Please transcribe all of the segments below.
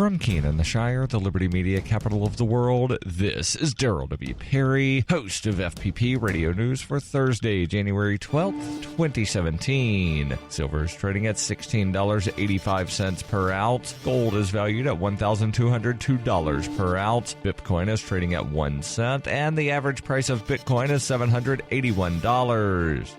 From Keenan, the Shire, the Liberty Media capital of the world, this is Daryl W. Perry, host of FPP Radio News for Thursday, January 12th, 2017. Silver is trading at $16.85 per ounce. Gold is valued at $1,202 per ounce. Bitcoin is trading at 1 cent, and the average price of Bitcoin is $781.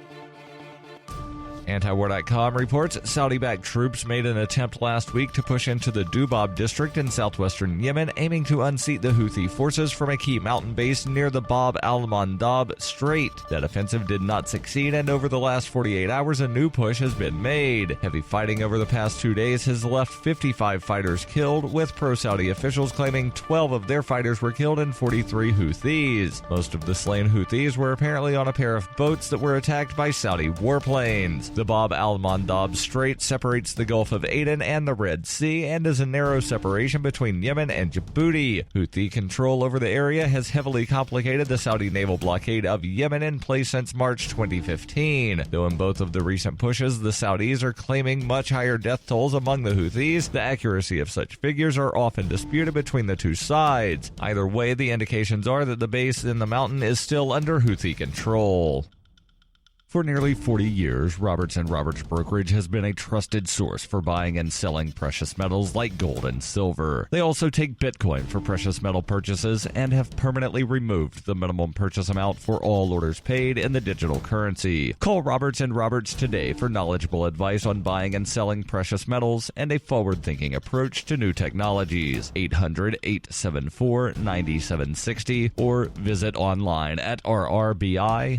Antiwar.com reports Saudi-backed troops made an attempt last week to push into the Dubab district in southwestern Yemen, aiming to unseat the Houthi forces from a key mountain base near the Bab al-Mandab Strait. That offensive did not succeed, and over the last 48 hours, a new push has been made. Heavy fighting over the past 2 days has left 55 fighters killed, with pro-Saudi officials claiming 12 of their fighters were killed and 43 Houthis. Most of the slain Houthis were apparently on a pair of boats that were attacked by Saudi warplanes. The Bab al-Mandab Strait separates the Gulf of Aden and the Red Sea and is a narrow separation between Yemen and Djibouti. Houthi control over the area has heavily complicated the Saudi naval blockade of Yemen in place since March 2015. Though in both of the recent pushes, the Saudis are claiming much higher death tolls among the Houthis, the accuracy of such figures are often disputed between the two sides. Either way, the indications are that the base in the mountain is still under Houthi control. For nearly 40 years, Roberts & Roberts Brokerage has been a trusted source for buying and selling precious metals like gold and silver. They also take Bitcoin for precious metal purchases and have permanently removed the minimum purchase amount for all orders paid in the digital currency. Call Roberts & Roberts today for knowledgeable advice on buying and selling precious metals and a forward-thinking approach to new technologies. 800-874-9760 or visit online at rrbi.co.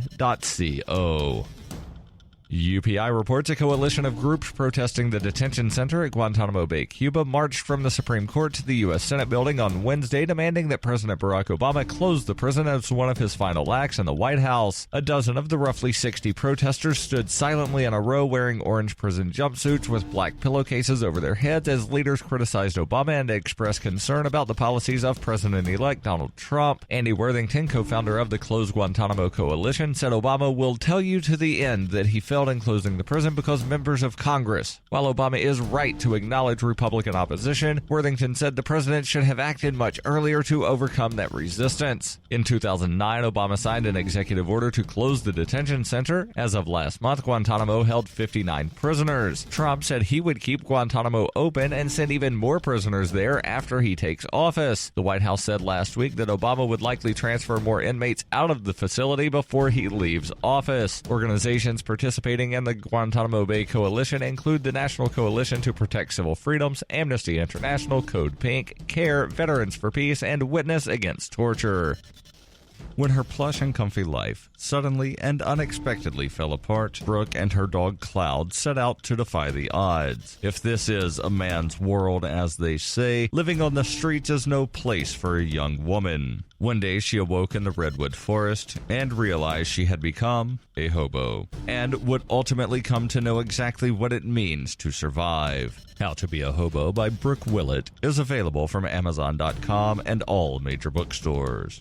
UPI reports a coalition of groups protesting the detention center at Guantanamo Bay, Cuba, marched from the Supreme Court to the U.S. Senate building on Wednesday, demanding that President Barack Obama close the prison as one of his final acts in the White House. A dozen of the roughly 60 protesters stood silently in a row wearing orange prison jumpsuits with black pillowcases over their heads as leaders criticized Obama and expressed concern about the policies of President-elect Donald Trump. Andy Worthington, co-founder of the Close Guantanamo Coalition, said Obama will tell you to the end that he failed in closing the prison because members of Congress. While Obama is right to acknowledge Republican opposition, Worthington said the president should have acted much earlier to overcome that resistance. In 2009, Obama signed an executive order to close the detention center. As of last month, Guantanamo held 59 prisoners. Trump said he would keep Guantanamo open and send even more prisoners there after he takes office. The White House said last week that Obama would likely transfer more inmates out of the facility before he leaves office. Organizations participating in the Guantanamo Bay Coalition include the National Coalition to Protect Civil Freedoms, Amnesty International, Code Pink, CARE, Veterans for Peace, and Witness Against Torture. When her plush and comfy life suddenly and unexpectedly fell apart, Brooke and her dog Cloud set out to defy the odds. If this is a man's world, as they say, living on the streets is no place for a young woman. One day she awoke in the redwood forest and realized she had become a hobo and would ultimately come to know exactly what it means to survive. How to Be a Hobo by Brooke Willett is available from Amazon.com and all major bookstores.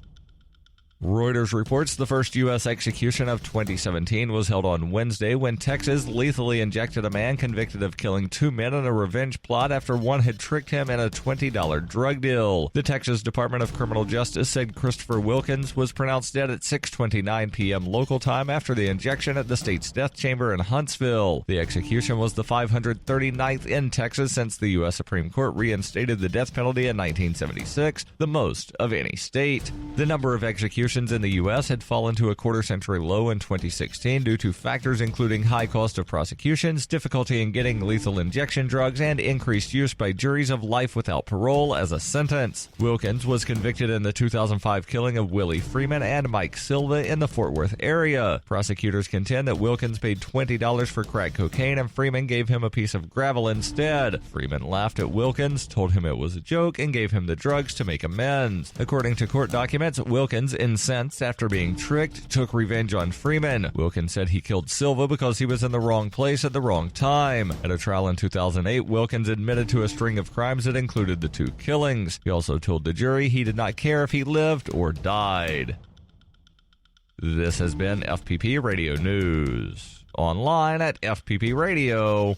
Reuters reports the first U.S. execution of 2017 was held on Wednesday when Texas lethally injected a man convicted of killing 2 men in a revenge plot after one had tricked him in a $20 drug deal. The Texas Department of Criminal Justice said Christopher Wilkins was pronounced dead at 6:29 p.m. local time after the injection at the state's death chamber in Huntsville. The execution was the 539th in Texas since the U.S. Supreme Court reinstated the death penalty in 1976, the most of any state. The number of executions in the U.S. had fallen to a quarter-century low in 2016 due to factors including high cost of prosecutions, difficulty in getting lethal injection drugs, and increased use by juries of life without parole as a sentence. Wilkins was convicted in the 2005 killing of Willie Freeman and Mike Silva in the Fort Worth area. Prosecutors contend that Wilkins paid $20 for crack cocaine and Freeman gave him a piece of gravel instead. Freeman laughed at Wilkins, told him it was a joke, and gave him the drugs to make amends. According to court documents, Wilkins, incensed after being tricked, took revenge on Freeman. Wilkins said he killed Silva because he was in the wrong place at the wrong time. At a trial in 2008, Wilkins admitted to a string of crimes that included the 2 killings. He also told the jury he did not care if he lived or died. This has been FPP Radio News. Online at fppradio.com.